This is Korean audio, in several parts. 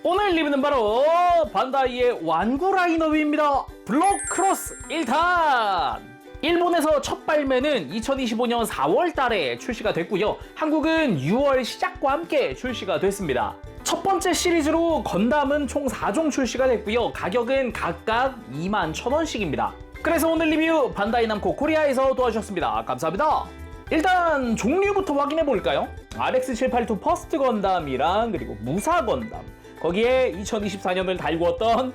오늘 리뷰는 바로 반다이의 완구 라인업입니다. 블록크로스 1탄! 일본에서 첫 발매는 2025년 4월 달에 출시가 됐고요. 한국은 6월 시작과 함께 출시가 됐습니다. 첫 번째 시리즈로 건담은 총 4종 출시가 됐고요. 가격은 각각 21,000원씩입니다. 그래서 오늘 리뷰 반다이 남코 코리아에서 도와주셨습니다. 감사합니다. 일단 종류부터 확인해 볼까요? RX782 퍼스트 건담이랑 그리고 무사 건담, 거기에 2024년을 달구었던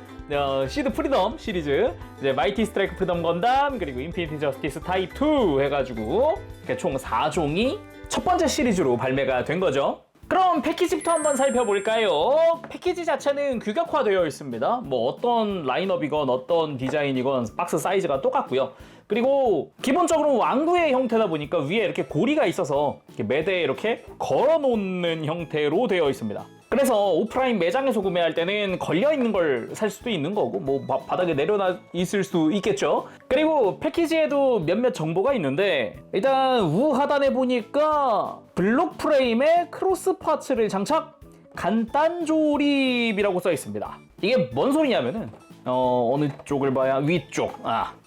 시드 프리덤 시리즈, 이제 마이티 스트라이크 프리덤 건담, 그리고 인피니티 저스티스 타입 2 해가지고 이렇게 총 4종이 첫 번째 시리즈로 발매가 된 거죠. 그럼 패키지부터 한번 살펴볼까요? 패키지 자체는 규격화되어 있습니다. 뭐 어떤 라인업이건 어떤 디자인이건 박스 사이즈가 똑같고요. 그리고 기본적으로 완구의 형태다 보니까 위에 이렇게 고리가 있어서 이렇게 매대에 이렇게 걸어놓는 형태로 되어 있습니다. 그래서 오프라인 매장에서 구매할 때는 걸려있는 걸 살 수도 있는 거고, 뭐 바닥에 내려놔 있을 수 있겠죠. 그리고 패키지에도 몇몇 정보가 있는데, 일단 우하단에 보니까 블록 프레임에 크로스 파츠를 장착, 간단 조립이라고 써 있습니다. 이게 뭔 소리냐면은 어느 쪽을 봐야 위쪽,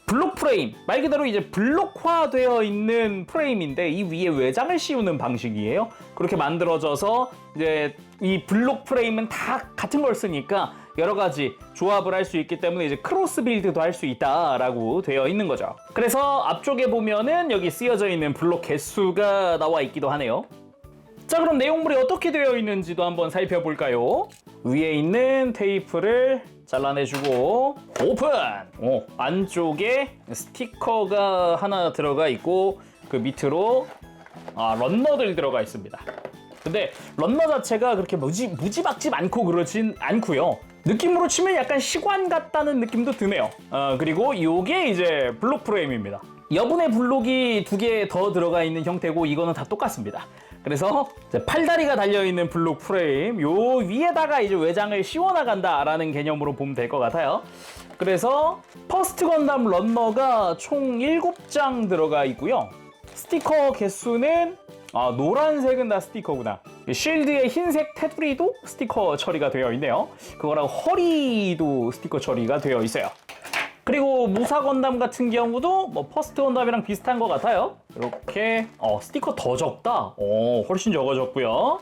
블록 프레임, 말 그대로 이제 블록화되어 있는 프레임인데 이 위에 외장을 씌우는 방식이에요. 그렇게 만들어져서 이제 이 블록 프레임은 다 같은 걸 쓰니까 여러 가지 조합을 할 수 있기 때문에 이제 크로스 빌드도 할 수 있다라고 되어 있는 거죠. 그래서 앞쪽에 보면은 여기 쓰여져 있는 블록 개수가 나와 있기도 하네요. 자, 그럼 내용물이 어떻게 되어 있는지도 한번 살펴볼까요? 위에 있는 테이프를 잘라내주고 오픈! 안쪽에 스티커가 하나 들어가 있고 그 밑으로 런너들 들어가 있습니다. 근데 런너 자체가 그렇게 무지막지 많고 그러진 않고요. 느낌으로 치면 약간 시관 같다는 느낌도 드네요. 그리고 이게 이제 블록 프레임입니다. 여분의 블록이 2개 더 들어가 있는 형태고 이거는 다 똑같습니다. 그래서 팔다리가 달려있는 블록 프레임, 요 위에다가 이제 외장을 씌워나간다라는 개념으로 보면 될 것 같아요. 그래서 퍼스트 건담 런너가 총 7장 들어가 있고요. 스티커 개수는 노란색은 다 스티커구나. 쉴드의 흰색 테두리도 스티커 처리가 되어 있네요. 그거랑 허리도 스티커 처리가 되어 있어요. 그리고 무사 건담 같은 경우도 뭐 퍼스트 건담이랑 비슷한 것 같아요. 이렇게 스티커 더 적다. 훨씬 적어졌고요.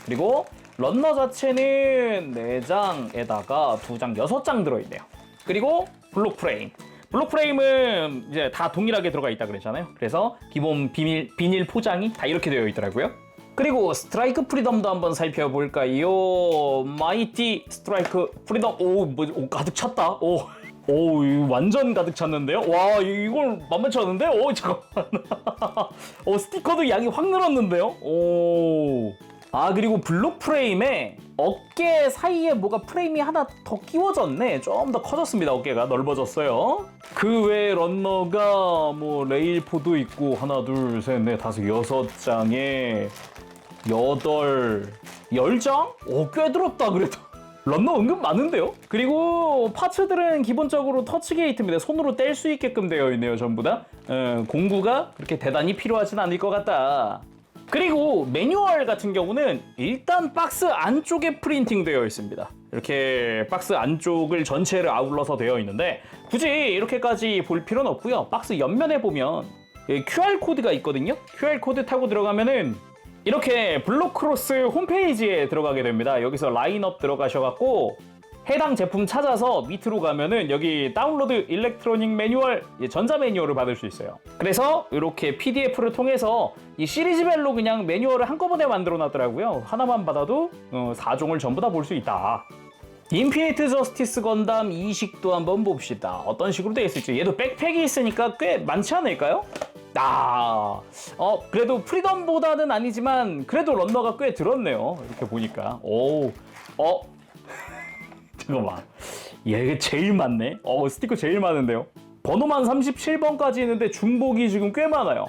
그리고 런너 자체는 4장에다가 2장, 6장 들어있네요. 그리고 블록 프레임. 블록 프레임은 이제 다 동일하게 들어가 있다 그랬잖아요. 그래서 기본 비닐 포장이 다 이렇게 되어 있더라고요. 그리고 스트라이크 프리덤도 한번 살펴볼까요? 마이티 스트라이크 프리덤. 가득 찼다. 이거 완전 가득 찼는데요? 와, 이걸 만만치 않은데? 잠깐만. 스티커도 양이 확 늘었는데요? 그리고 블록 프레임에 어깨 사이에 뭐가 프레임이 하나 더 끼워졌네. 좀 더 커졌습니다. 어깨가 넓어졌어요. 그 외에 런너가 뭐 레일포도 있고 하나, 둘, 셋, 넷, 다섯, 6장에 8, 10장? 꽤 들었다 그래도. 런너 은근 많은데요? 그리고 파츠들은 기본적으로 터치 게이트입니다. 손으로 뗄 수 있게끔 되어 있네요, 전부 다. 공구가 그렇게 대단히 필요하진 않을 것 같다. 그리고 매뉴얼 같은 경우는 일단 박스 안쪽에 프린팅 되어 있습니다. 이렇게 박스 안쪽을 전체를 아울러서 되어 있는데 굳이 이렇게까지 볼 필요는 없고요. 박스 옆면에 보면 QR코드가 있거든요. QR코드 타고 들어가면은 이렇게 블록크로스 홈페이지에 들어가게 됩니다. 여기서 라인업 들어가셔갖고 해당 제품 찾아서 밑으로 가면은 여기 다운로드 일렉트로닉 매뉴얼, 전자 매뉴얼을 받을 수 있어요. 그래서 이렇게 PDF를 통해서 이 시리즈별로 그냥 매뉴얼을 한꺼번에 만들어 놨더라고요. 하나만 받아도 4종을 전부 다 볼 수 있다. 인피니트 저스티스 건담 이식도 한번 봅시다. 어떤 식으로 되어 있을지. 얘도 백팩이 있으니까 꽤 많지 않을까요? 그래도 프리덤보다는 아니지만 그래도 런너가 꽤 들었네요. 이렇게 보니까. 잠깐만. 얘가 제일 많네. 스티커 제일 많은데요. 번호만 37번까지 있는데 중복이 지금 꽤 많아요.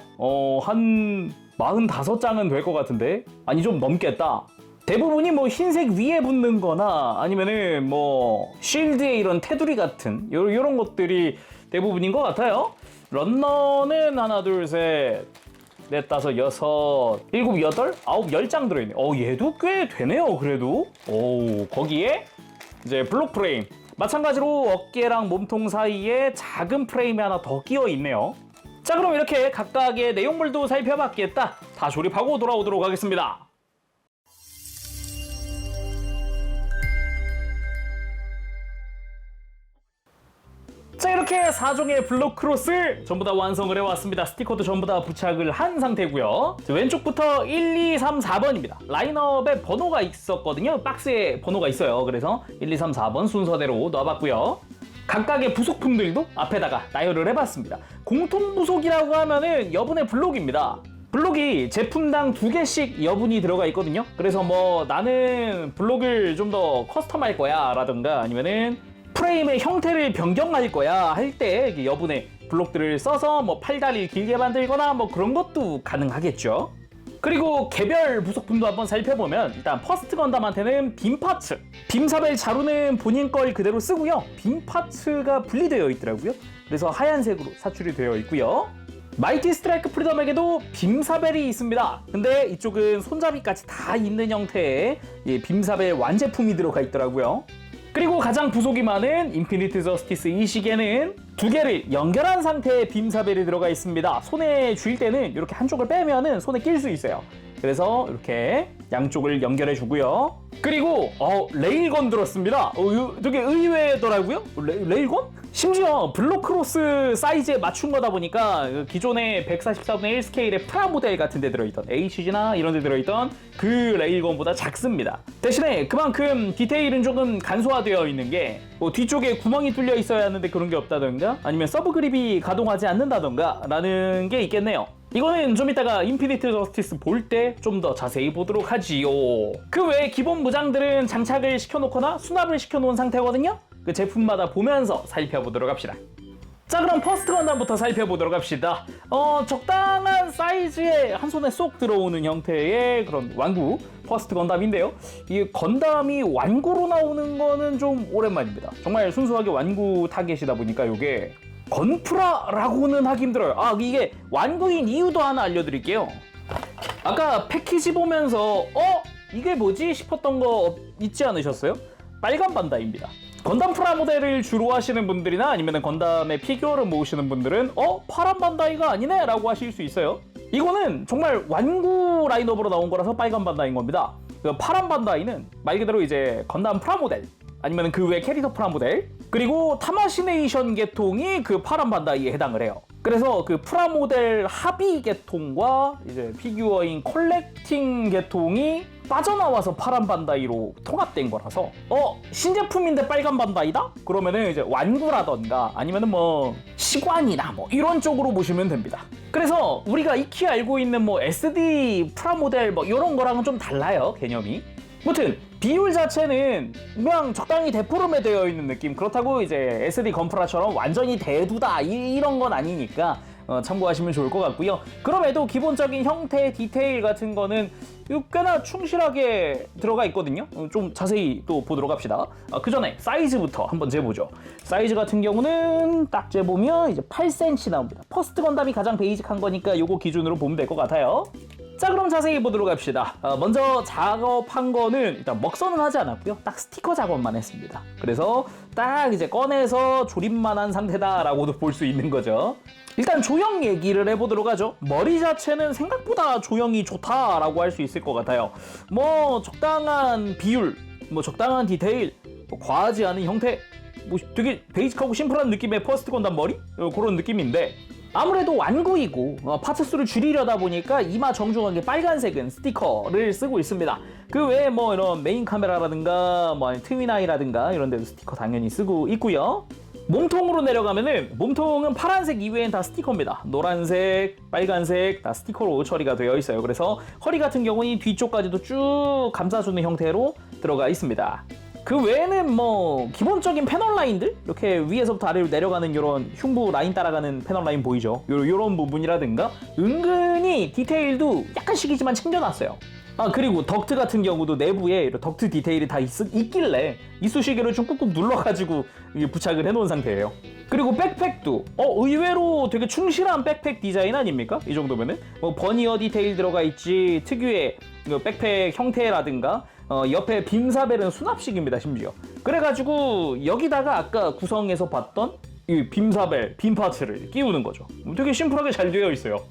한 45장은 될 것 같은데? 아니, 좀 넘겠다. 대부분이 뭐 흰색 위에 붙는 거나 아니면은 뭐 쉴드에 이런 테두리 같은 요런 것들이 대부분인 것 같아요. 런너는 하나, 둘, 셋, 넷, 다섯, 여섯, 일곱, 여덟, 아홉, 10장 들어있네. 얘도 꽤 되네요, 그래도. 거기에 이제 블록 프레임. 마찬가지로 어깨랑 몸통 사이에 작은 프레임이 하나 더 끼어 있네요. 자, 그럼 이렇게 각각의 내용물도 살펴봤겠다. 다 조립하고 돌아오도록 하겠습니다. 자, 이렇게 4종의 블록크로스 전부 다 완성을 해왔습니다. 스티커도 전부 다 부착을 한 상태고요. 자, 왼쪽부터 1, 2, 3, 4번입니다. 라인업에 번호가 있었거든요. 박스에 번호가 있어요. 그래서 1, 2, 3, 4번 순서대로 넣어봤고요. 각각의 부속품들도 앞에다가 나열을 해봤습니다. 공통 부속이라고 하면은 여분의 블록입니다. 블록이 제품당 2개씩 여분이 들어가 있거든요. 그래서 뭐 나는 블록을 좀 더 커스텀할 거야 라든가 아니면은 프레임의 형태를 변경할 거야 할 때 여분의 블록들을 써서 뭐 팔다리를 길게 만들거나 뭐 그런 것도 가능하겠죠. 그리고 개별 부속품도 한번 살펴보면 일단 퍼스트 건담한테는 빔 파츠, 빔사벨 자루는 본인 걸 그대로 쓰고요. 빔 파츠가 분리되어 있더라고요. 그래서 하얀색으로 사출이 되어 있고요. 마이티 스트라이크 프리덤에게도 빔사벨이 있습니다. 근데 이쪽은 손잡이까지 다 있는 형태의 빔사벨 완제품이 들어가 있더라고요. 그리고 가장 부속이 많은 인피니트 저스티스 이 시계는 2개를 연결한 상태의 빔사벨이 들어가 있습니다. 손에 쥘 때는 이렇게 한쪽을 빼면은 손에 낄 수 있어요. 그래서 이렇게 양쪽을 연결해 주고요. 그리고 레일건 들었습니다. 되게 의외더라고요. 레일건? 심지어 블록크로스 사이즈에 맞춘 거다 보니까 기존의 144분의 1 스케일의 프라모델 같은 데 들어있던 HG나 이런 데 들어있던 그 레일건보다 작습니다. 대신에 그만큼 디테일은 조금 간소화되어 있는 게 뒤쪽에 구멍이 뚫려 있어야 하는데 그런 게 없다던가 아니면 서브 그립이 가동하지 않는다던가 라는 게 있겠네요. 이거는 좀 이따가 인피니트 저스티스 볼 때 좀 더 자세히 보도록 하지요. 그 외에 기본 무장들은 장착을 시켜놓거나 수납을 시켜놓은 상태거든요. 그 제품마다 보면서 살펴보도록 합시다. 자, 그럼 퍼스트 건담부터 살펴보도록 합시다. 적당한 사이즈에 한 손에 쏙 들어오는 형태의 그런 완구 퍼스트 건담인데요. 이 건담이 완구로 나오는 거는 좀 오랜만입니다. 정말 순수하게 완구 타겟이다 보니까 이게 건프라라고는 하기 힘들어요. 이게 완구인 이유도 하나 알려드릴게요. 아까 패키지 보면서 이게 뭐지 싶었던 거 있지 않으셨어요? 빨간 반다입니다. 건담 프라모델을 주로 하시는 분들이나 아니면 건담의 피규어를 모으시는 분들은 파란 반다이가 아니네 라고 하실 수 있어요. 이거는 정말 완구 라인업으로 나온 거라서 빨간 반다인 겁니다. 그 파란 반다이는 말 그대로 이제 건담 프라모델 아니면 그 외 캐릭터 프라모델 그리고 타마시네이션 계통이 그 파란 반다이에 해당을 해요. 그래서 그 프라모델 합의 계통과 이제 피규어인 컬렉팅 계통이 빠져나와서 파란 반다이로 통합된 거라서 신제품인데 빨간 반다이다? 그러면은 이제 완구라던가 아니면은 뭐 시관이나 뭐 이런 쪽으로 보시면 됩니다. 그래서 우리가 익히 알고 있는 뭐 SD 프라모델 뭐 이런 거랑은 좀 달라요, 개념이. 무튼 비율 자체는 그냥 적당히 데포름에 되어 있는 느낌. 그렇다고 이제 SD 건프라처럼 완전히 대두다 이런 건 아니니까 참고하시면 좋을 것 같고요. 그럼에도 기본적인 형태 디테일 같은 거는 꽤나 충실하게 들어가 있거든요. 좀 자세히 또 보도록 합시다. 그 전에 사이즈부터 한번 재보죠. 사이즈 같은 경우는 딱 재보면 이제 8cm 나옵니다. 퍼스트 건담이 가장 베이직한 거니까 요거 기준으로 보면 될 것 같아요. 자, 그럼 자세히 보도록 합시다. 먼저 작업한 거는 일단 먹선은 하지 않았고요. 딱 스티커 작업만 했습니다. 그래서 딱 이제 꺼내서 조립만 한 상태다라고도 볼 수 있는 거죠. 일단 조형 얘기를 해보도록 하죠. 머리 자체는 생각보다 조형이 좋다라고 할 수 있을 것 같아요. 뭐 적당한 비율, 뭐 적당한 디테일, 뭐 과하지 않은 형태, 뭐 되게 베이직하고 심플한 느낌의 퍼스트 건담 머리? 그런 느낌인데 아무래도 완구이고 파츠 수를 줄이려다 보니까 이마 정중하게 빨간색은 스티커를 쓰고 있습니다. 그 외에 뭐 이런 메인 카메라라든가 뭐 트윈아이라든가 이런 데도 스티커 당연히 쓰고 있고요. 몸통으로 내려가면은 몸통은 파란색 이외엔 다 스티커입니다. 노란색, 빨간색 다 스티커로 처리가 되어 있어요. 그래서 허리 같은 경우는 뒤쪽까지도 쭉 감싸주는 형태로 들어가 있습니다. 그 외에는 뭐 기본적인 패널 라인들 이렇게 위에서부터 아래로 내려가는 이런 흉부 라인 따라가는 패널 라인 보이죠? 요런 부분이라든가 은근히 디테일도 약간씩이지만 챙겨놨어요. 아, 그리고 덕트 같은 경우도 내부에 이런 덕트 디테일이 다 있길래 이쑤시개를 좀 꾹꾹 눌러가지고 부착을 해놓은 상태예요. 그리고 백팩도 의외로 되게 충실한 백팩 디자인 아닙니까? 이 정도면은 뭐 버니어 디테일 들어가 있지, 특유의 백팩 형태라든가 옆에 빔사벨은 수납식입니다, 심지어. 그래가지고 여기다가 아까 구성에서 봤던 이 빔사벨, 빔 파츠를 끼우는 거죠. 되게 심플하게 잘 되어 있어요.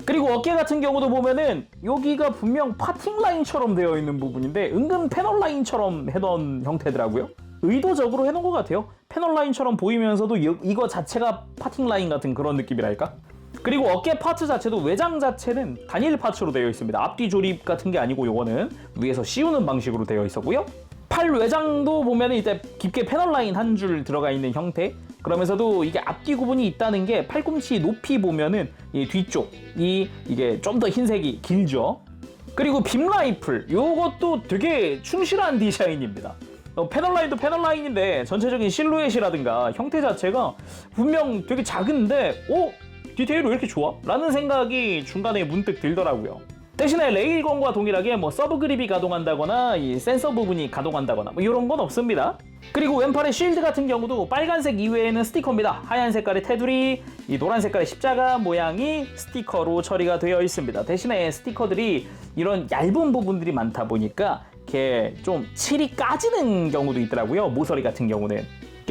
그리고 어깨 같은 경우도 보면은 여기가 분명 파팅 라인처럼 되어 있는 부분인데 은근 패널 라인처럼 해놓은 형태더라고요. 의도적으로 해놓은 것 같아요. 패널 라인처럼 보이면서도 이거 자체가 파팅 라인 같은 그런 느낌이랄까? 그리고 어깨 파츠 자체도 외장 자체는 단일 파츠로 되어 있습니다. 앞뒤 조립 같은 게 아니고 요거는 위에서 씌우는 방식으로 되어 있었고요. 팔 외장도 보면은 이제 깊게 패널 라인 한 줄 들어가 있는 형태. 그러면서도 이게 앞뒤 구분이 있다는 게 팔꿈치 높이 보면은 이 뒤쪽이 이게 좀 더 흰색이 길죠. 그리고 빔 라이플 요것도 되게 충실한 디자인입니다. 패널 라인도 패널 라인인데 전체적인 실루엣이라든가 형태 자체가 분명 되게 작은데 디테일이 왜 이렇게 좋아? 라는 생각이 중간에 문득 들더라고요. 대신에 레일건과 동일하게 뭐 서브 그립이 가동한다거나 이 센서 부분이 가동한다거나 뭐 이런 건 없습니다. 그리고 왼팔의 쉴드 같은 경우도 빨간색 이외에는 스티커입니다. 하얀 색깔의 테두리, 이 노란 색깔의 십자가 모양이 스티커로 처리가 되어 있습니다. 대신에 스티커들이 이런 얇은 부분들이 많다 보니까 이렇게 좀 칠이 까지는 경우도 있더라고요. 모서리 같은 경우는.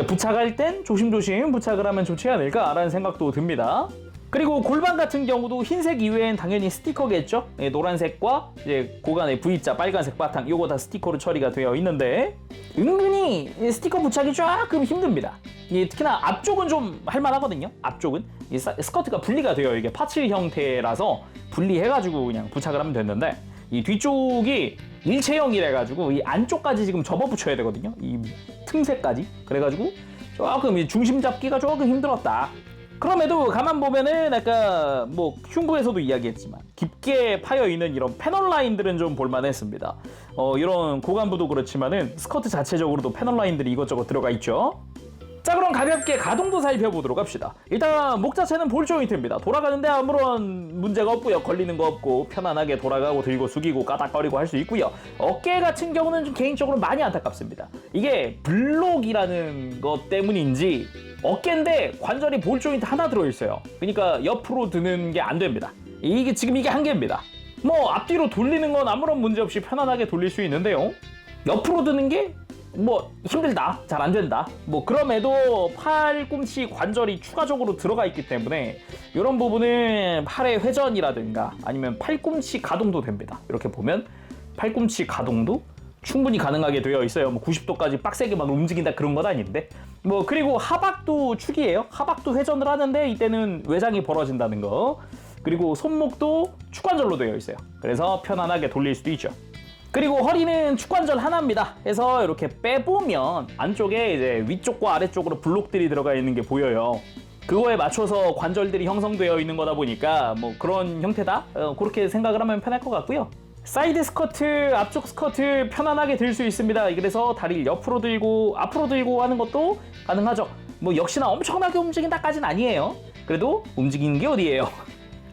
부착할 땐 조심조심 부착을 하면 좋지 않을까라는 생각도 듭니다. 그리고 골반 같은 경우도 흰색 이외엔 당연히 스티커겠죠. 노란색과 이제 고간의 V자 빨간색 바탕 요거 다 스티커로 처리가 되어 있는데 은근히 스티커 부착이 조금 힘듭니다. 특히나 앞쪽은 좀 할만하거든요. 앞쪽은 이 스커트가 분리가 돼요. 이게 파츠 형태라서 분리해가지고 그냥 부착을 하면 됐는데 이 뒤쪽이 일체형이라 가지고 이 안쪽까지 지금 접어 붙여야 되거든요. 이 틈새까지. 그래가지고 조금 중심 잡기가 조금 힘들었다. 그럼에도 가만 보면은 아까 뭐 흉부에서도 이야기했지만 깊게 파여 있는 이런 패널 라인들은 좀 볼만했습니다. 이런 고관부도 그렇지만은 스커트 자체적으로도 패널 라인들이 이것저것 들어가 있죠. 자, 그럼 가볍게 가동도 살펴보도록 합시다. 일단 목 자체는 볼 조인트입니다. 돌아가는데 아무런 문제가 없고요. 걸리는 거 없고 편안하게 돌아가고 들고 숙이고 까닥거리고 할 수 있고요. 어깨 같은 경우는 좀 개인적으로 많이 안타깝습니다. 이게 블록이라는 것 때문인지 어깨인데 관절이 볼 조인트 하나 들어있어요. 그러니까 옆으로 드는 게 안 됩니다. 이게 한계입니다. 뭐 앞뒤로 돌리는 건 아무런 문제 없이 편안하게 돌릴 수 있는데요. 옆으로 드는 게 뭐 힘들다, 잘 안 된다. 뭐 그럼에도 팔꿈치 관절이 추가적으로 들어가 있기 때문에 이런 부분은 팔의 회전이라든가 아니면 팔꿈치 가동도 됩니다. 이렇게 보면 팔꿈치 가동도 충분히 가능하게 되어 있어요. 뭐 90도까지 빡세게 막 움직인다 그런 건 아닌데. 뭐 그리고 하박도 축이에요. 하박도 회전을 하는데 이때는 외장이 벌어진다는 거. 그리고 손목도 축관절로 되어 있어요. 그래서 편안하게 돌릴 수도 있죠. 그리고 허리는 축관절 하나입니다. 해서 이렇게 빼보면 안쪽에 이제 위쪽과 아래쪽으로 블록들이 들어가 있는 게 보여요. 그거에 맞춰서 관절들이 형성되어 있는 거다 보니까 뭐 그런 형태다? 그렇게 생각을 하면 편할 것 같고요. 사이드 스커트, 앞쪽 스커트 편안하게 들 수 있습니다. 그래서 다리를 옆으로 들고 앞으로 들고 하는 것도 가능하죠. 뭐 역시나 엄청나게 움직인다까지는 아니에요. 그래도 움직이는 게 어디예요.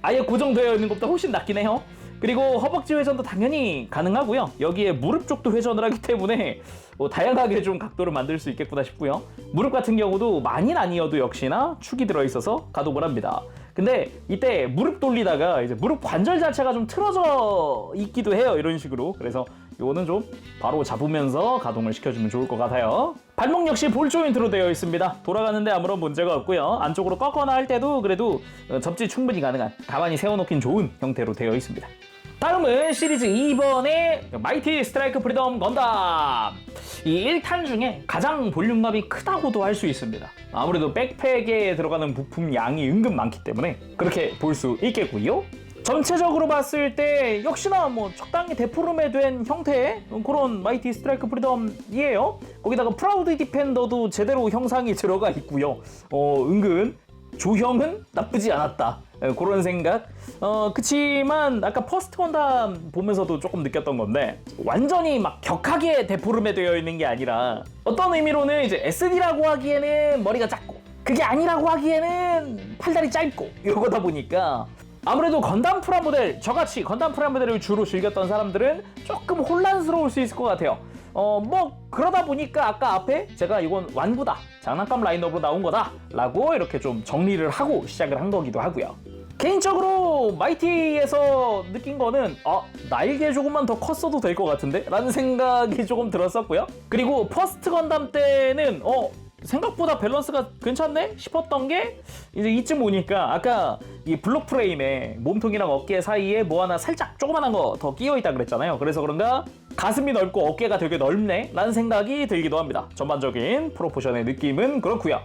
아예 고정되어 있는 것보다 훨씬 낫긴 해요. 그리고 허벅지 회전도 당연히 가능하고요. 여기에 무릎 쪽도 회전을 하기 때문에 다양하게 좀 각도를 만들 수 있겠구나 싶고요. 무릎 같은 경우도 많이는 아니어도 역시나 축이 들어있어서 가동을 합니다. 근데 이때 무릎 돌리다가 이제 무릎 관절 자체가 좀 틀어져 있기도 해요. 이런 식으로. 그래서 이거는 좀 바로 잡으면서 가동을 시켜주면 좋을 것 같아요. 발목 역시 볼 조인트로 되어 있습니다. 돌아가는데 아무런 문제가 없고요. 안쪽으로 꺾거나 할 때도 그래도 접지 충분히 가능한 가만히 세워놓긴 좋은 형태로 되어 있습니다. 다음은 시리즈 2번의 마이티 스트라이크 프리덤 건담. 이 1탄 중에 가장 볼륨감이 크다고도 할 수 있습니다. 아무래도 백팩에 들어가는 부품 양이 은근 많기 때문에 그렇게 볼 수 있겠고요. 전체적으로 봤을 때 역시나 뭐 적당히 데포름에 된 형태의 그런 마이티 스트라이크 프리덤이에요. 거기다가 프라우드 디펜더도 제대로 형상이 들어가 있고요. 은근 조형은 나쁘지 않았다. 그런 생각. 그치만 아까 퍼스트 건담 보면서도 조금 느꼈던 건데 완전히 막 격하게 데포름에 되어 있는 게 아니라 어떤 의미로는 이제 SD라고 하기에는 머리가 작고 그게 아니라고 하기에는 팔다리 짧고 이러다 보니까 아무래도 건담 프라모델, 저같이 건담 프라모델을 주로 즐겼던 사람들은 조금 혼란스러울 수 있을 것 같아요. 뭐 그러다 보니까 아까 앞에 제가 이건 완구다, 장난감 라인업으로 나온 거다 라고 이렇게 좀 정리를 하고 시작을 한 거기도 하고요. 개인적으로 마이티에서 느낀 거는 날개 조금만 더 컸어도 될 것 같은데? 라는 생각이 조금 들었었고요. 그리고 퍼스트 건담 때는 생각보다 밸런스가 괜찮네? 싶었던 게 이제 이쯤 오니까 아까 이 블록 프레임에 몸통이랑 어깨 사이에 뭐 하나 살짝 조그만한 거 더 끼어 있다 그랬잖아요. 그래서 그런가 가슴이 넓고 어깨가 되게 넓네? 라는 생각이 들기도 합니다. 전반적인 프로포션의 느낌은 그렇고요.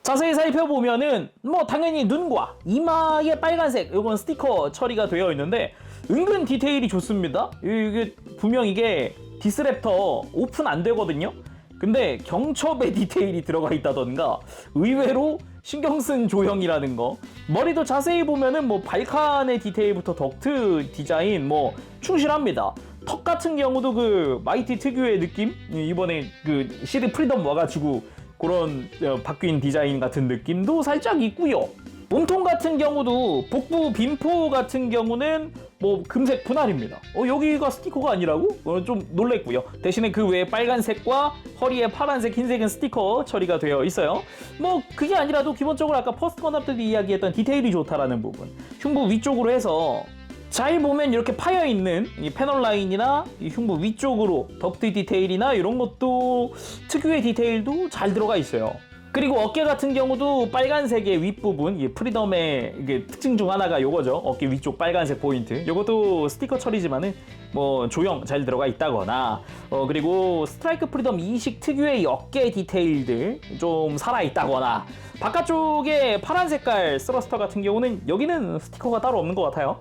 자세히 살펴보면은 뭐 당연히 눈과 이마의 빨간색 이건 스티커 처리가 되어 있는데 은근 디테일이 좋습니다. 이게 분명 이게 디스랩터 오픈 안 되거든요. 근데 경첩의 디테일이 들어가 있다던가 의외로 신경 쓴 조형이라는 거. 머리도 자세히 보면은 뭐 발칸의 디테일부터 덕트 디자인 뭐 충실합니다. 턱 같은 경우도 그 마이티 특유의 느낌? 이번에 그 시드 프리덤 와가지고 그런 바뀐 디자인 같은 느낌도 살짝 있고요. 몸통 같은 경우도 복부 빈포 같은 경우는 뭐 금색 분할입니다. 여기가 스티커가 아니라고? 좀 놀랬고요. 대신에 그 외에 빨간색과 허리에 파란색, 흰색은 스티커 처리가 되어 있어요. 뭐 그게 아니라도 기본적으로 아까 퍼스트 건담 때도 이야기했던 디테일이 좋다라는 부분. 흉부 위쪽으로 해서 잘 보면 이렇게 파여있는 이 패널 라인이나 이 흉부 위쪽으로 덕트 디테일이나 이런 것도 특유의 디테일도 잘 들어가 있어요. 그리고 어깨 같은 경우도 빨간색의 윗부분, 이 프리덤의 이게 특징 중 하나가 요거죠. 어깨 위쪽 빨간색 포인트. 요것도 스티커 처리지만은 뭐 조형 잘 들어가 있다거나 그리고 스트라이크 프리덤 이식 특유의 이 어깨 디테일들 좀 살아있다거나 바깥쪽에 파란 색깔 스러스터 같은 경우는 여기는 스티커가 따로 없는 것 같아요.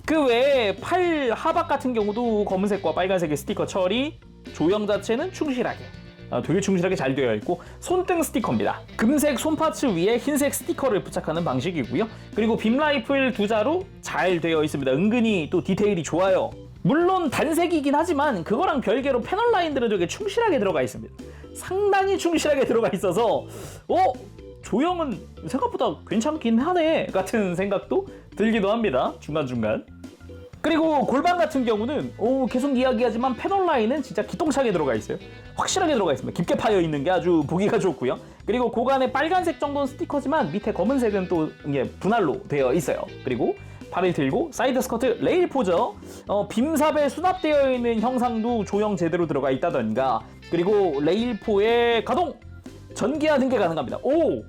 그 외에 팔 하박 같은 경우도 검은색과 빨간색의 스티커 처리, 조형 자체는 충실하게 되게 충실하게 잘 되어 있고 손등 스티커입니다. 금색 손파츠 위에 흰색 스티커를 부착하는 방식이고요. 그리고 빔 라이플 두 자루 잘 되어 있습니다. 은근히 또 디테일이 좋아요. 물론 단색이긴 하지만 그거랑 별개로 패널 라인들은 되게 충실하게 들어가 있습니다. 상당히 충실하게 들어가 있어서 조형은 생각보다 괜찮긴 하네 같은 생각도 들기도 합니다. 중간중간. 그리고 골반 같은 경우는 계속 이야기하지만 패널 라인은 진짜 기똥차게 들어가 있어요. 확실하게 들어가 있습니다. 깊게 파여 있는 게 아주 보기가 좋고요. 그리고 고간에 빨간색 정도는 스티커지만 밑에 검은색은 또 이게 분할로 되어 있어요. 그리고 팔을 들고 사이드 스커트 레일 포저, 빔삽에 수납되어 있는 형상도 조형 제대로 들어가 있다던가. 그리고 레일포의 가동! 전기화 등계 가능합니다.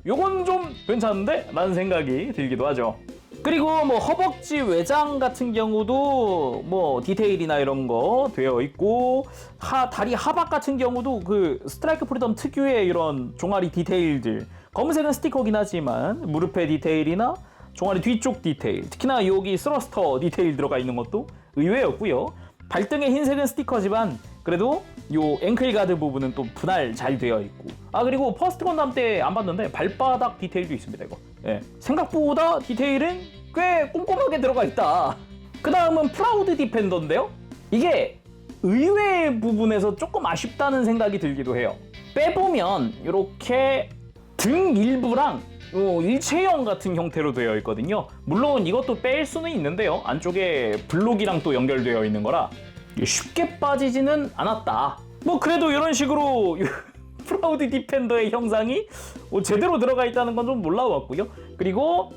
요건 좀 괜찮은데? 라는 생각이 들기도 하죠. 그리고 뭐 허벅지 외장 같은 경우도 뭐 디테일이나 이런 거 되어 있고 다리 하박 같은 경우도 그 스트라이크 프리덤 특유의 이런 종아리 디테일들, 검은색은 스티커긴 하지만 무릎의 디테일이나 종아리 뒤쪽 디테일, 특히나 여기 스러스터 디테일 들어가 있는 것도 의외였고요. 발등의 흰색은 스티커지만 그래도 요 앵클 가드 부분은 또 분할 잘 되어 있고 그리고 퍼스트 건담 때 안 봤는데 발바닥 디테일도 있습니다. 이거 생각보다 디테일은 꽤 꼼꼼하게 들어가 있다. 그 다음은 프라우드 디펜더인데요. 이게 의외의 부분에서 조금 아쉽다는 생각이 들기도 해요. 빼보면 이렇게 등 일부랑 일체형 같은 형태로 되어 있거든요. 물론 이것도 뺄 수는 있는데요. 안쪽에 블록이랑 또 연결되어 있는 거라 쉽게 빠지지는 않았다. 뭐 그래도 이런 식으로 프라우드 디펜더의 형상이 제대로 들어가 있다는 건 좀 놀라웠고요. 그리고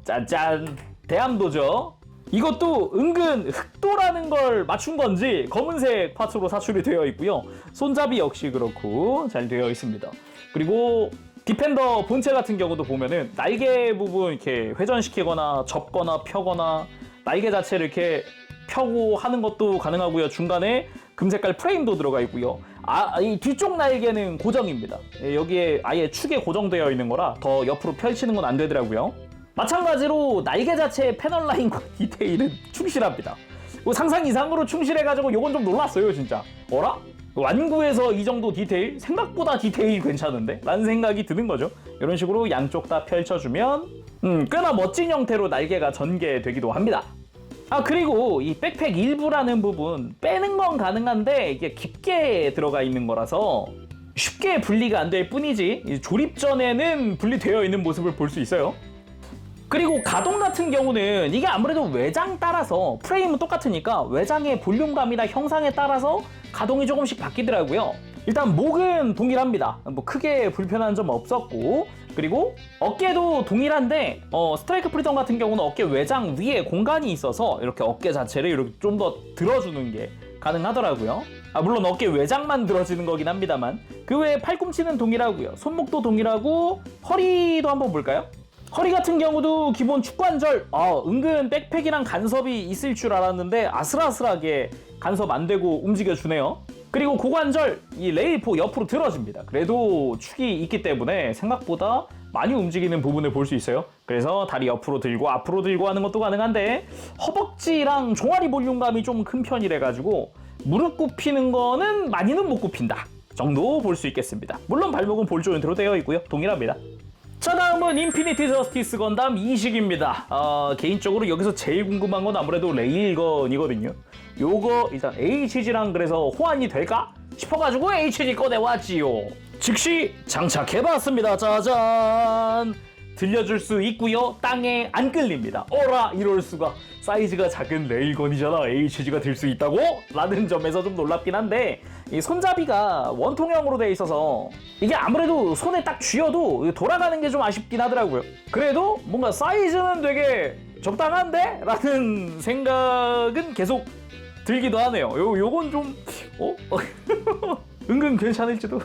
짠짠 대함도죠. 이것도 은근 흑도라는 걸 맞춘 건지 검은색 파츠로 사출이 되어 있고요. 손잡이 역시 그렇고 잘 되어 있습니다. 그리고 디펜더 본체 같은 경우도 보면은 날개 부분 이렇게 회전시키거나 접거나 펴거나 날개 자체를 이렇게 펴고 하는 것도 가능하고요. 중간에 금색깔 프레임도 들어가 있고요. 이 뒤쪽 날개는 고정입니다. 여기에 아예 축에 고정되어 있는 거라 더 옆으로 펼치는 건 안 되더라고요. 마찬가지로 날개 자체의 패널 라인과 디테일은 충실합니다. 상상 이상으로 충실해가지고 요건 좀 놀랐어요, 진짜. 어라? 완구에서 이 정도 디테일? 생각보다 디테일 괜찮은데? 라는 생각이 드는 거죠. 이런 식으로 양쪽 다 펼쳐주면 꽤나 멋진 형태로 날개가 전개되기도 합니다. 그리고 이 백팩 일부라는 부분 빼는 건 가능한데 이게 깊게 들어가 있는 거라서 쉽게 분리가 안 될 뿐이지 조립 전에는 분리되어 있는 모습을 볼 수 있어요. 그리고 가동 같은 경우는 이게 아무래도 외장 따라서 프레임은 똑같으니까 외장의 볼륨감이나 형상에 따라서 가동이 조금씩 바뀌더라고요. 일단 목은 동일합니다. 뭐 크게 불편한 점 없었고, 그리고 어깨도 동일한데 스트라이크 프리덤 같은 경우는 어깨 외장 위에 공간이 있어서 이렇게 어깨 자체를 이렇게 좀 더 들어주는 게 가능하더라고요. 물론 어깨 외장만 들어지는 거긴 합니다만 그 외에 팔꿈치는 동일하고요. 손목도 동일하고 허리도 한번 볼까요? 허리 같은 경우도 기본 축관절 은근 백팩이랑 간섭이 있을 줄 알았는데 아슬아슬하게 간섭 안 되고 움직여주네요. 그리고 고관절 이 레일포 옆으로 들어집니다. 그래도 축이 있기 때문에 생각보다 많이 움직이는 부분을 볼 수 있어요. 그래서 다리 옆으로 들고 앞으로 들고 하는 것도 가능한데 허벅지랑 종아리 볼륨감이 좀 큰 편이라 가지고 무릎 굽히는 거는 많이는 못 굽힌다 정도 볼 수 있겠습니다. 물론 발목은 볼 조인트로 되어 있고요. 동일합니다. 자, 다음은 인피니티 저스티스 건담 이식입니다. 개인적으로 여기서 제일 궁금한 건 아무래도 레일건이거든요. 요거 일단 HG랑 그래서 호환이 될까 싶어가지고 HG 꺼내왔지요. 즉시 장착해봤습니다. 짜잔! 들려줄 수 있고요. 땅에 안 끌립니다. 어라, 이럴 수가. 사이즈가 작은 레일건이잖아. HG가 들 수 있다고? 라는 점에서 좀 놀랍긴 한데 이 손잡이가 원통형으로 되어 있어서 이게 아무래도 손에 딱 쥐어도 돌아가는 게 좀 아쉽긴 하더라고요. 그래도 뭔가 사이즈는 되게 적당한데? 라는 생각은 계속 들기도 하네요. 요건 좀 은근 괜찮을지도.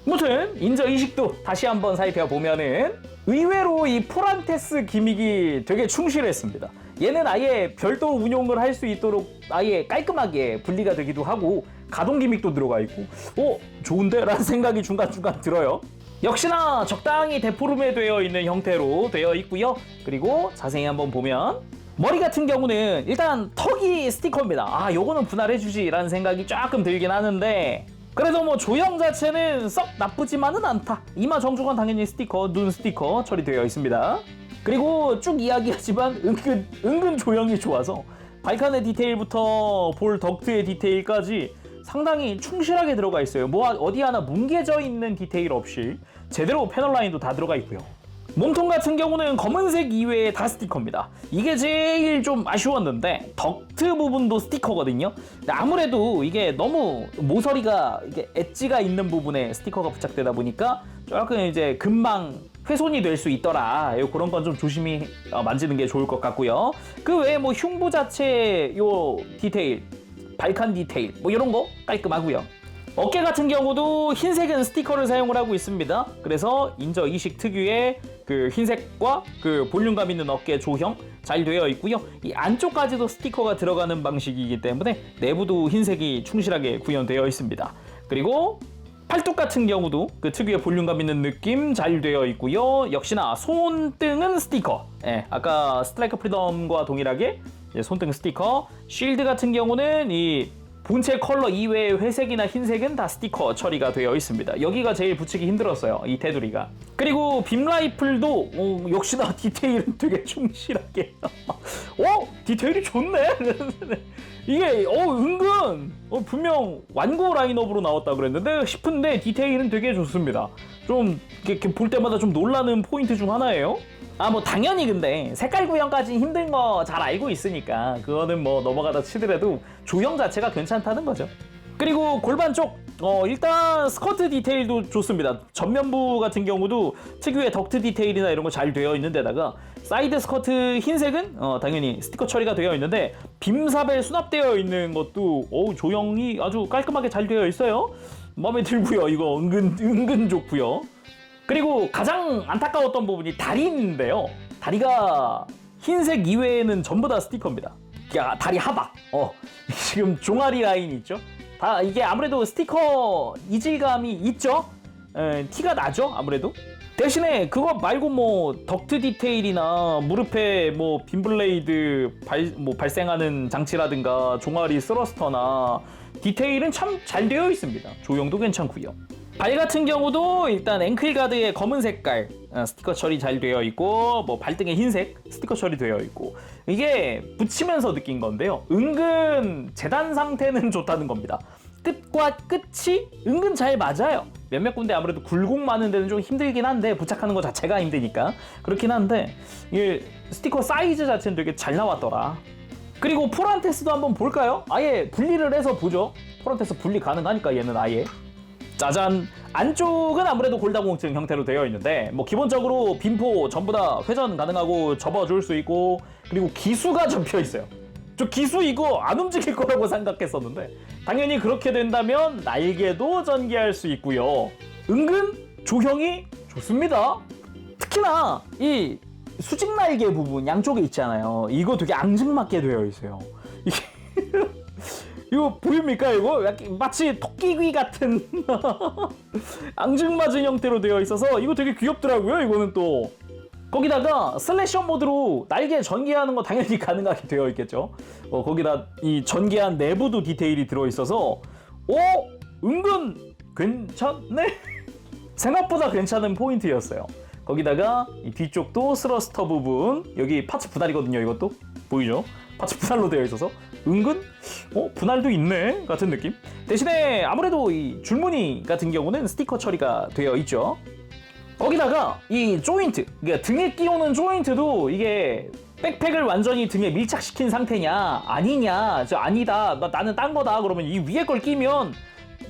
아무튼 인저 이식도 다시 한번 살펴보면은 의외로 이 포란테스 기믹이 되게 충실했습니다. 얘는 아예 별도 운용을 할 수 있도록 아예 깔끔하게 분리가 되기도 하고 가동 기믹도 들어가 있고 좋은데? 라는 생각이 중간중간 들어요. 역시나 적당히 데포름에 되어 있는 형태로 되어 있고요. 그리고 자세히 한번 보면 머리 같은 경우는 일단 턱이 스티커입니다. 요거는 분할해주지 라는 생각이 조금 들긴 하는데 그래도 뭐 조형 자체는 썩 나쁘지만은 않다. 이마 정조건 당연히 스티커, 눈 스티커 처리되어 있습니다. 그리고 쭉 이야기하지만 은근 조형이 좋아서 발칸의 디테일부터 볼 덕트의 디테일까지 상당히 충실하게 들어가 있어요. 뭐 어디 하나 뭉개져 있는 디테일 없이 제대로 패널 라인도 다 들어가 있고요. 몸통 같은 경우는 검은색 이외에 다 스티커입니다. 이게 제일 좀 아쉬웠는데 덕트 부분도 스티커거든요. 근데 아무래도 이게 너무 모서리가 이게 엣지가 있는 부분에 스티커가 부착되다 보니까 조금 이제 금방 훼손이 될 수 있더라. 그런 건 좀 조심히 만지는 게 좋을 것 같고요. 그 외에 뭐 흉부 자체 요 디테일, 발칸 디테일 뭐 이런 거 깔끔하고요. 어깨 같은 경우도 흰색은 스티커를 사용을 하고 있습니다. 그래서 인저 이식 특유의 그 흰색과 그 볼륨감 있는 어깨 조형 잘 되어 있고요. 이 안쪽까지도 스티커가 들어가는 방식이기 때문에 내부도 흰색이 충실하게 구현되어 있습니다. 그리고 팔뚝 같은 경우도 그 특유의 볼륨감 있는 느낌 잘 되어 있고요. 역시나 손등은 스티커. 아까 스트라이크 프리덤과 동일하게 손등 스티커. 쉴드 같은 경우는 이 본체 컬러 이외의 회색이나 흰색은 다 스티커 처리가 되어 있습니다. 여기가 제일 붙이기 힘들었어요. 이 테두리가. 그리고 빔 라이플도 역시나 디테일은 되게 충실하게. 디테일이 좋네. 이게 은근 분명 완구 라인업으로 나왔다 그랬는데 싶은데 디테일은 되게 좋습니다. 좀 이렇게 볼 때마다 좀 놀라는 포인트 중 하나예요. 뭐 당연히 근데 색깔 구형까지 힘든 거 잘 알고 있으니까 그거는 뭐 넘어가다 치더라도 조형 자체가 괜찮다는 거죠. 그리고 골반 쪽 일단 스커트 디테일도 좋습니다. 전면부 같은 경우도 특유의 덕트 디테일이나 이런 거 잘 되어 있는 데다가 사이드 스커트 흰색은 당연히 스티커 처리가 되어 있는데 빔사벨 수납되어 있는 것도 조형이 아주 깔끔하게 잘 되어 있어요. 마음에 들고요. 이거 은근 좋고요. 그리고 가장 안타까웠던 부분이 다리인데요. 다리가 흰색 이외에는 전부 다 스티커입니다. 다리 하박. 지금 종아리 라인 있죠? 다 이게 아무래도 스티커 이질감이 있죠? 티가 나죠? 아무래도. 대신에 그거 말고 뭐 덕트 디테일이나 무릎에 뭐 빔블레이드 발생하는 장치라든가 종아리 스러스터나 디테일은 참 잘 되어 있습니다. 조형도 괜찮고요. 발 같은 경우도 일단 앵클 가드에 검은 색깔 스티커 처리 잘 되어 있고 뭐 발등에 흰색 스티커 처리 되어 있고 이게 붙이면서 느낀 건데요. 은근 재단 상태는 좋다는 겁니다. 끝과 끝이 은근 잘 맞아요. 몇몇 군데 아무래도 굴곡 많은 데는 좀 힘들긴 한데 부착하는 것 자체가 힘드니까 그렇긴 한데 이게 스티커 사이즈 자체는 되게 잘 나왔더라. 그리고 포란테스도 한번 볼까요? 아예 분리를 해서 보죠. 포란테스 분리 가능하니까 얘는 아예. 짜잔! 안쪽은 아무래도 골다공증 형태로 되어 있는데 뭐 기본적으로 빈포 전부 다 회전 가능하고 접어줄 수 있고 그리고 기수가 접혀 있어요. 저 기수 이거 안 움직일 거라고 생각했었는데 당연히 그렇게 된다면 날개도 전개할 수 있고요. 은근 조형이 좋습니다. 특히나 이 수직 날개 부분 양쪽에 있잖아요. 이거 되게 앙증맞게 되어 있어요. 이게 이거 보입니까 이거? 약간 마치 토끼귀 같은 앙증맞은 형태로 되어 있어서 이거 되게 귀엽더라고요. 이거는 또 거기다가 슬래셔 모드로 날개 전개하는 거 당연히 가능하게 되어 있겠죠. 거기다 이 전개한 내부도 디테일이 들어있어서 은근 괜찮네? 생각보다 괜찮은 포인트였어요. 거기다가 이 뒤쪽도 스러스터 부분 여기 파츠 분할이거든요. 이것도 보이죠? 파츠 분할로 되어 있어서 은근 분할도 있네 같은 느낌. 대신에 아무래도 이 줄무늬 같은 경우는 스티커 처리가 되어 있죠. 거기다가 이 조인트, 그러니까 등에 끼우는 조인트도 이게 백팩을 완전히 등에 밀착시킨 상태냐 아니냐, 아니다 나는 딴 거다 그러면 이 위에 걸 끼면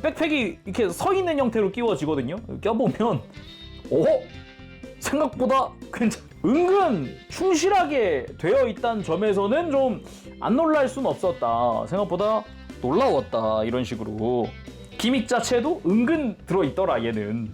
백팩이 이렇게 서 있는 형태로 끼워지거든요. 껴보면 생각보다 은근 충실하게 되어 있다는 점에서는 좀 안 놀랄 순 없었다. 생각보다 놀라웠다. 이런 식으로 기믹 자체도 은근 들어있더라 얘는.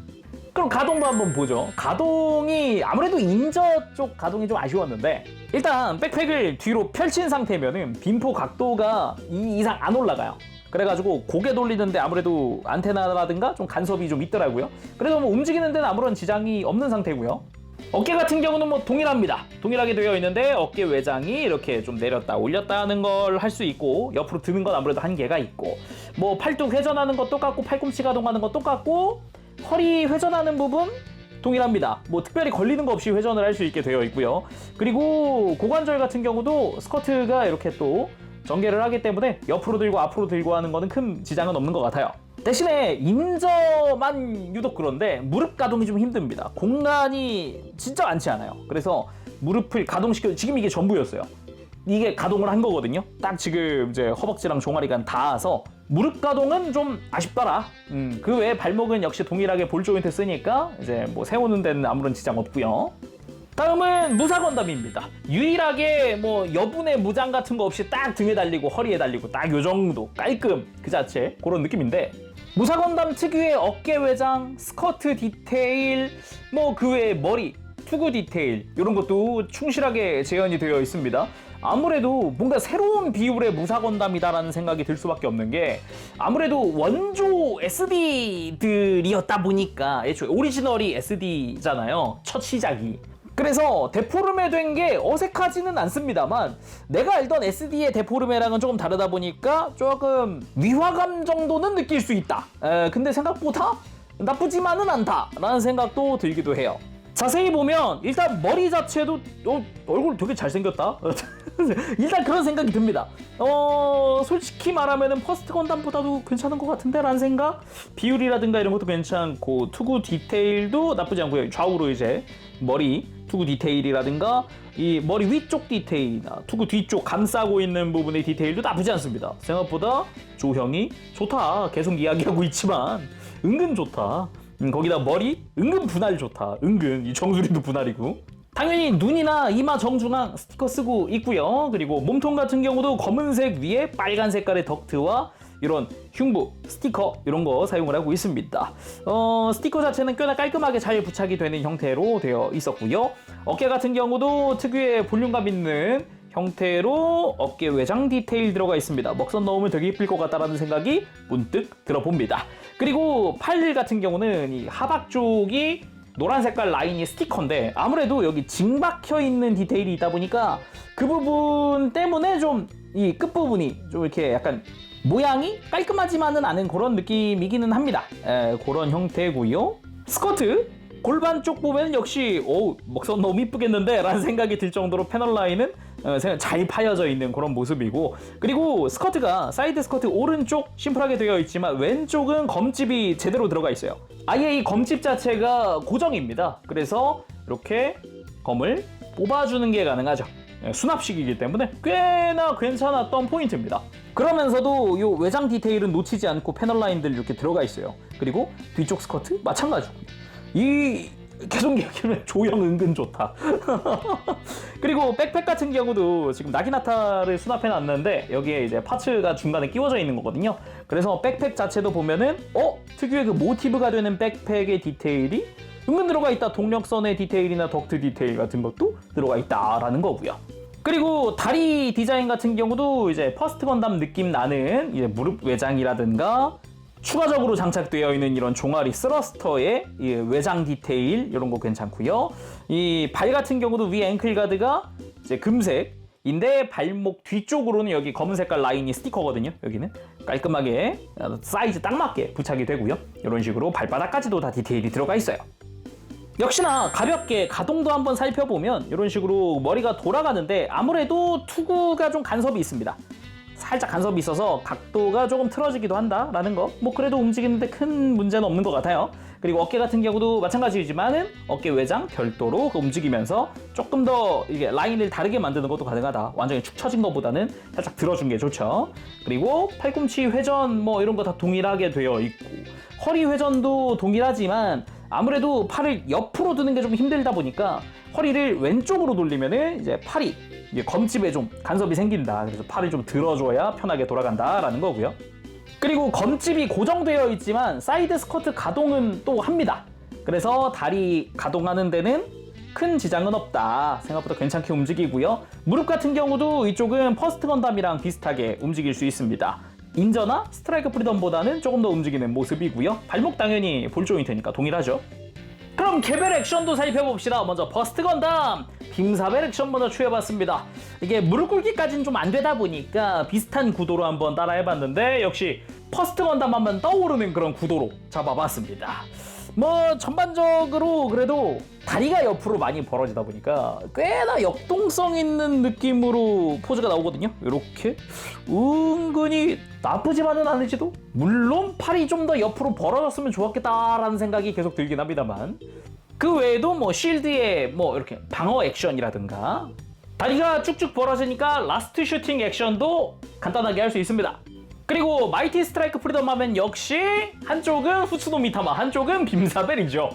그럼 가동도 한번 보죠. 가동이 아무래도 인저 쪽 가동이 좀 아쉬웠는데 일단 백팩을 뒤로 펼친 상태면은 빈포 각도가 이 이상 안 올라가요. 그래가지고 고개 돌리는데 아무래도 안테나라든가 좀 간섭이 좀 있더라고요. 그래서 뭐 움직이는 데는 아무런 지장이 없는 상태고요. 어깨 같은 경우는 뭐 동일합니다. 동일하게 되어 있는데 어깨 외장이 이렇게 좀 내렸다 올렸다 하는 걸 할 수 있고 옆으로 드는 건 아무래도 한계가 있고 뭐 팔뚝 회전하는 거 똑같고 팔꿈치 가동하는 거 똑같고 허리 회전하는 부분 동일합니다. 뭐 특별히 걸리는 거 없이 회전을 할 수 있게 되어 있고요. 그리고 고관절 같은 경우도 스커트가 이렇게 또 전개를 하기 때문에 옆으로 들고 앞으로 들고 하는 거는 큰 지장은 없는 것 같아요. 대신에 인저만 유독 그런데 무릎 가동이 좀 힘듭니다. 공간이 진짜 많지 않아요. 그래서 무릎을 가동시켜 지금 이게 전부였어요. 이게 가동을 한 거거든요. 딱 지금 이제 허벅지랑 종아리가 닿아서 무릎 가동은 좀 아쉽더라. 그 외에 발목은 역시 동일하게 볼 조인트 쓰니까 이제 뭐 세우는 데는 아무런 지장 없고요. 다음은 무사 건담입니다. 유일하게 뭐 여분의 무장 같은 거 없이 딱 등에 달리고 허리에 달리고 딱 요 정도 깔끔 그 자체 그런 느낌인데 무사 건담 특유의 어깨 외장, 스커트 디테일, 뭐 그 외에 머리, 투구 디테일 이런 것도 충실하게 재현이 되어 있습니다. 아무래도 뭔가 새로운 비율의 무사 건담이다라는 생각이 들 수밖에 없는 게 아무래도 원조 SD들이었다 보니까 애초에 오리지널이 SD잖아요. 첫 시작이. 그래서 데포르메 된 게 어색하지는 않습니다만 내가 알던 SD의 데포르메랑은 조금 다르다 보니까 조금 위화감 정도는 느낄 수 있다. 근데 생각보다 나쁘지만은 않다 라는 생각도 들기도 해요. 자세히 보면 일단 머리 자체도 얼굴 되게 잘생겼다. 일단 그런 생각이 듭니다. 솔직히 말하면은 퍼스트 건담보다도 괜찮은 것 같은데 라는 생각? 비율이라든가 이런 것도 괜찮고 투구 디테일도 나쁘지 않고요. 좌우로 이제 머리 투구 디테일이라든가 이 머리 위쪽 디테일이나 투구 뒤쪽 감싸고 있는 부분의 디테일도 나쁘지 않습니다. 생각보다 조형이 좋다. 계속 이야기하고 있지만 은근 좋다. 거기다 머리 은근 분할 좋다. 은근 이 정수리도 분할이고 당연히 눈이나 이마 정중앙 스티커 쓰고 있고요. 그리고 몸통 같은 경우도 검은색 위에 빨간 색깔의 덕트와 이런 흉부 스티커 이런 거 사용을 하고 있습니다. 스티커 자체는 꽤나 깔끔하게 잘 부착이 되는 형태로 되어 있었고요. 어깨 같은 경우도 특유의 볼륨감 있는 형태로 어깨 외장 디테일 들어가 있습니다. 먹선 넣으면 되게 예쁠 것 같다라는 생각이 문득 들어봅니다. 그리고 팔 같은 경우는 이 하박 쪽이 노란 색깔 라인이 스티커인데 아무래도 여기 징박혀 있는 디테일이 있다 보니까 그 부분 때문에 좀 이 끝부분이 좀 이렇게 약간 모양이 깔끔하지만은 않은 그런 느낌이기는 합니다. 그런 형태고요. 스커트 골반 쪽 보면 역시 먹선 너무 이쁘겠는데 라는 생각이 들 정도로 패널 라인은 잘 파여져 있는 그런 모습이고, 그리고 스커트가 사이드 스커트 오른쪽 심플하게 되어 있지만 왼쪽은 검집이 제대로 들어가 있어요. 아예 이 검집 자체가 고정입니다. 그래서 이렇게 검을 뽑아주는 게 가능하죠. 수납식이기 때문에 꽤나 괜찮았던 포인트입니다. 그러면서도 이 외장 디테일은 놓치지 않고 패널 라인들 이렇게 들어가 있어요. 그리고 뒤쪽 스커트 마찬가지고, 이 계속 얘기하면 조형 은근 좋다. 그리고 백팩 같은 경우도 지금 나기나타를 수납해 놨는데 여기에 이제 파츠가 중간에 끼워져 있는 거거든요. 그래서 백팩 자체도 보면은 특유의 그 모티브가 되는 백팩의 디테일이 은근 들어가 있다. 동력선의 디테일이나 덕트 디테일 같은 것도 들어가 있다라는 거고요. 그리고 다리 디자인 같은 경우도 이제 퍼스트 건담 느낌 나는 이제 무릎 외장이라든가 추가적으로 장착되어 있는 이런 종아리 스러스터의 외장 디테일 이런 거 괜찮고요. 이 발 같은 경우도 위 앵클 가드가 이제 금색인데 발목 뒤쪽으로는 여기 검은 색깔 라인이 스티커거든요. 여기는 깔끔하게 사이즈 딱 맞게 부착이 되고요. 이런 식으로 발바닥까지도 다 디테일이 들어가 있어요. 역시나 가볍게 가동도 한번 살펴보면 이런 식으로 머리가 돌아가는데 아무래도 투구가 좀 간섭이 있습니다. 살짝 간섭이 있어서 각도가 조금 틀어지기도 한다라는 거. 그래도 움직이는데 큰 문제는 없는 것 같아요. 그리고 어깨 같은 경우도 마찬가지지만은 어깨 외장 별도로 움직이면서 조금 더 이게 라인을 다르게 만드는 것도 가능하다. 완전히 축 처진 것보다는 살짝 들어준 게 좋죠. 그리고 팔꿈치 회전 이런 거 다 동일하게 되어 있고, 허리 회전도 동일하지만 아무래도 팔을 옆으로 드는 게 좀 힘들다 보니까 허리를 왼쪽으로 돌리면은 이제 팔이 검집에 좀 간섭이 생긴다. 그래서 팔을 좀 들어줘야 편하게 돌아간다라는 거고요. 그리고 검집이 고정되어 있지만 사이드 스커트 가동은 또 합니다. 그래서 다리 가동하는 데는 큰 지장은 없다. 생각보다 괜찮게 움직이고요. 무릎 같은 경우도 이쪽은 퍼스트 건담이랑 비슷하게 움직일 수 있습니다. 인저나 스트라이크 프리덤보다는 조금 더 움직이는 모습이고요. 발목 당연히 볼 조인트니까 동일하죠. 그럼 개별 액션도 살펴봅시다. 먼저 버스트 건담 빔사벨 액션 먼저 추해봤습니다. 이게 무릎 꿇기까지는 좀 안 되다 보니까 비슷한 구도로 한번 따라해봤는데 역시 퍼스트 건담 하면 떠오르는 그런 구도로 잡아봤습니다. 전반적으로 그래도 다리가 옆으로 많이 벌어지다 보니까 꽤나 역동성 있는 느낌으로 포즈가 나오거든요. 이렇게 은근히 나쁘지만은 않을지도. 물론 팔이 좀 더 옆으로 벌어졌으면 좋았겠다라는 생각이 계속 들긴 합니다만, 그 외에도 쉴드의 이렇게 방어 액션이라든가 다리가 쭉쭉 벌어지니까 라스트 슈팅 액션도 간단하게 할 수 있습니다. 그리고 마이티 스트라이크 프리덤 하면 역시 한쪽은 후츠노 미타마, 한쪽은 빔사벨이죠.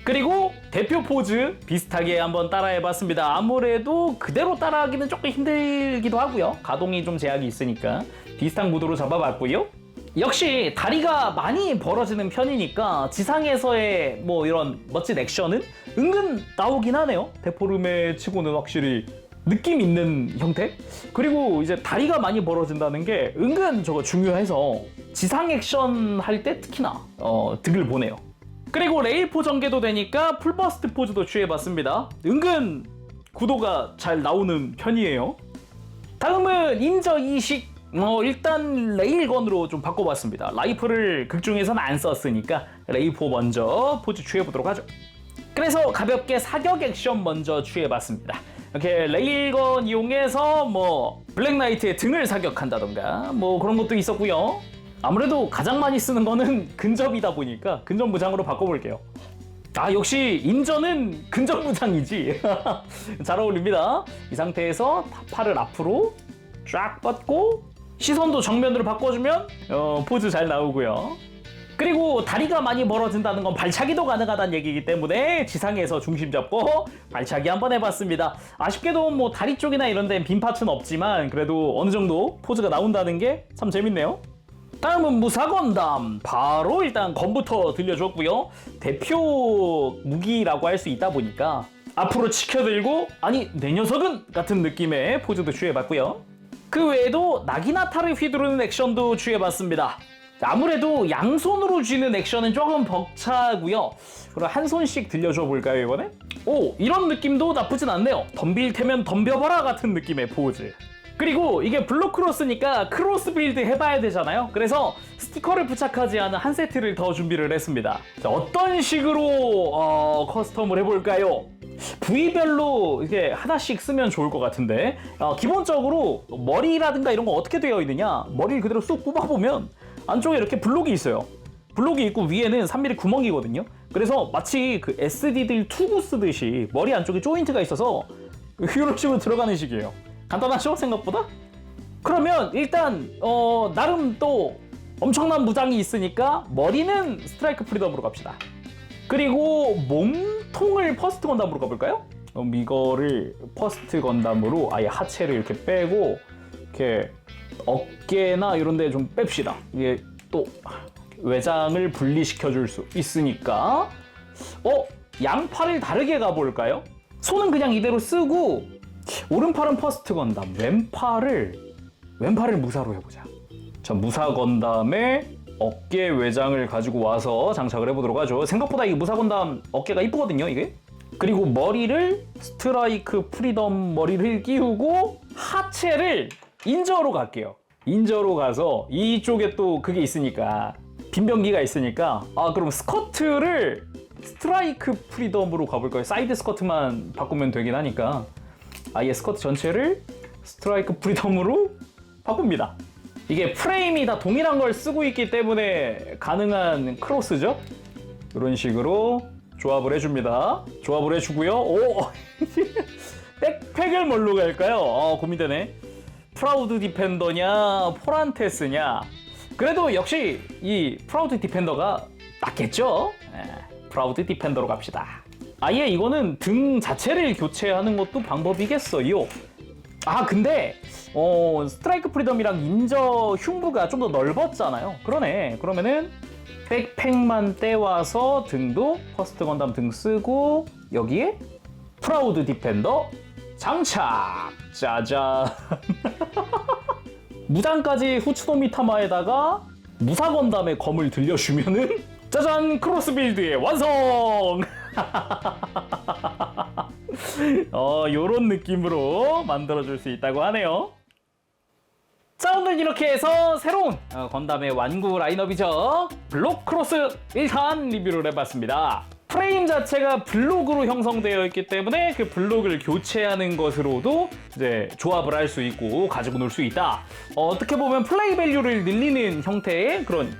그리고 대표 포즈 비슷하게 한번 따라해봤습니다. 아무래도 그대로 따라하기는 조금 힘들기도 하고요. 가동이 좀 제약이 있으니까 비슷한 구도로 잡아봤고요. 역시 다리가 많이 벌어지는 편이니까 지상에서의 이런 멋진 액션은 은근 나오긴 하네요. 데포르메 치고는 확실히 느낌 있는 형태? 그리고 이제 다리가 많이 벌어진다는 게 은근 저거 중요해서 지상 액션 할 때 특히나 득을 보네요. 그리고 레일포 전개도 되니까 풀버스트 포즈도 취해봤습니다. 은근 구도가 잘 나오는 편이에요. 다음은 인저 이식. 일단 레일건으로 좀 바꿔봤습니다. 라이플을 극중에서는 안 썼으니까 레일포 먼저 포즈 취해보도록 하죠. 그래서 가볍게 사격 액션 먼저 취해봤습니다. 이렇게 레일건 이용해서 블랙나이트의 등을 사격한다던가 그런 것도 있었고요. 아무래도 가장 많이 쓰는 거는 근접이다 보니까 근접 무장으로 바꿔볼게요. 역시 인저는 근접 무장이지. 잘 어울립니다. 이 상태에서 팔을 앞으로 쫙 뻗고 시선도 정면으로 바꿔주면 포즈 잘 나오고요. 그리고 다리가 많이 멀어진다는 건 발차기도 가능하다는 얘기이기 때문에 지상에서 중심 잡고 발차기 한번 해봤습니다. 아쉽게도 다리 쪽이나 이런 데는 빈 파츠는 없지만 그래도 어느 정도 포즈가 나온다는 게 참 재밌네요. 다음은 무사건담. 바로 일단 검부터 들려줬고요. 대표 무기라고 할 수 있다 보니까 앞으로 치켜들고 아니 내 녀석은 같은 느낌의 포즈도 취해봤고요. 그 외에도 나기나타를 휘두르는 액션도 취해봤습니다. 아무래도 양손으로 쥐는 액션은 조금 벅차고요. 그럼 한 손씩 들려줘 볼까요 이번에? 이런 느낌도 나쁘진 않네요. 덤빌 테면 덤벼봐라 같은 느낌의 포즈. 그리고 이게 블록크로스니까 크로스 빌드 해봐야 되잖아요. 그래서 스티커를 부착하지 않은 한 세트를 더 준비를 했습니다. 자, 어떤 식으로 커스텀을 해볼까요? 부위별로 이게 하나씩 쓰면 좋을 것 같은데, 기본적으로 머리라든가 이런 거 어떻게 되어 있느냐, 머리를 그대로 쑥 뽑아보면 안쪽에 이렇게 블록이 있어요. 블록이 있고 위에는 3mm 구멍이거든요. 그래서 마치 그 SD들 투구 쓰듯이 머리 안쪽에 조인트가 있어서 이런 식으로 들어가는 식이에요. 간단하죠? 생각보다? 그러면 일단 나름 또 엄청난 무장이 있으니까 머리는 스트라이크 프리덤으로 갑시다. 그리고 몸통을 퍼스트 건담으로 가볼까요? 이거를 퍼스트 건담으로 아예 하체를 이렇게 빼고 이렇게 어깨나 이런 데 좀 뺍시다. 이게 또 외장을 분리시켜 줄 수 있으니까. 양팔을 다르게 가볼까요? 손은 그냥 이대로 쓰고 오른팔은 퍼스트 건담, 왼팔을 무사로 해보자. 자, 무사 건담에 어깨 외장을 가지고 와서 장착을 해보도록 하죠. 생각보다 이 무사 건담 어깨가 이쁘거든요, 이게. 그리고 머리를 스트라이크 프리덤 머리를 끼우고 하체를 인저로 갈게요. 인저로 가서 이쪽에 또 그게 있으니까, 빈병기가 있으니까, 그럼 스커트를 스트라이크 프리덤으로 가볼까요? 사이드 스커트만 바꾸면 되긴 하니까 아예 스커트 전체를 스트라이크 프리덤으로 바꿉니다. 이게 프레임이 다 동일한 걸 쓰고 있기 때문에 가능한 크로스죠. 이런 식으로 조합을 해줍니다. 조합을 해주고요. 백팩을 뭘로 갈까요? 고민되네. 프라우드 디펜더냐 포란테스냐. 그래도 역시 이 프라우드 디펜더가 낫겠죠. 프라우드 디펜더로 갑시다. 아예 이거는 등 자체를 교체하는 것도 방법이겠어요. 근데 스트라이크 프리덤이랑 인저 흉부가 좀 더 넓었잖아요. 그러네. 그러면은 백팩만 떼와서 등도 퍼스트 건담 등 쓰고 여기에 프라우드 디펜더 장착. 짜잔. 무장까지 후츠노미 타마에다가 무사 건담의 검을 들려주면은 짜잔, 크로스 빌드의 완성. 요런 느낌으로 만들어줄 수 있다고 하네요. 자, 오늘 이렇게 해서 새로운 건담의 완구 라인업이죠. 블록크로스 1탄 리뷰를 해봤습니다. 프레임 자체가 블록으로 형성되어 있기 때문에 그 블록을 교체하는 것으로도 이제 조합을 할 수 있고 가지고 놀 수 있다. 어떻게 보면 플레이 밸류를 늘리는 형태의 그런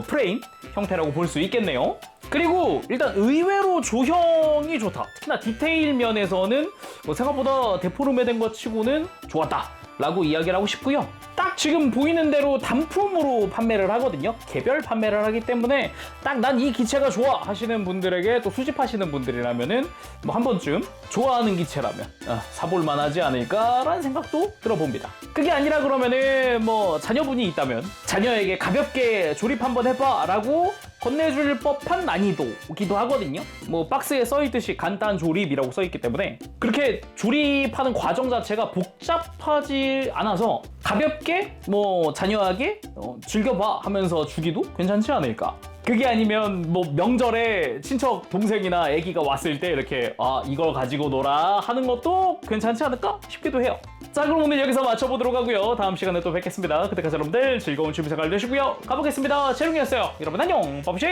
프레임 형태라고 볼 수 있겠네요. 그리고 일단 의외로 조형이 좋다. 특히나 디테일 면에서는 생각보다 데포르메된 것 치고는 좋았다 라고 이야기를 하고 싶고요. 딱 지금 보이는 대로 단품으로 판매를 하거든요. 개별 판매를 하기 때문에 딱 난 이 기체가 좋아 하시는 분들에게, 또 수집하시는 분들이라면은 뭐 한 번쯤 좋아하는 기체라면 사볼만 하지 않을까라는 생각도 들어봅니다. 그게 아니라 그러면은 뭐 자녀분이 있다면 자녀에게 가볍게 조립 한번 해봐 라고 건네줄 법한 난이도기도 하거든요. 뭐 박스에 써있듯이 간단 조립이라고 써있기 때문에 그렇게 조립하는 과정 자체가 복잡하지 않아서 가볍게 뭐 자녀에게 즐겨봐 하면서 주기도 괜찮지 않을까. 그게 아니면 뭐 명절에 친척 동생이나 애기가 왔을 때 이렇게 이걸 가지고 놀아 하는 것도 괜찮지 않을까 싶기도 해요. 자, 그럼 오늘 여기서 마쳐보도록 하고요. 다음 시간에 또 뵙겠습니다. 그때까지 여러분들 즐거운 취미생활 되시고요. 가보겠습니다. 재룡이었어요. 여러분 안녕. 범시.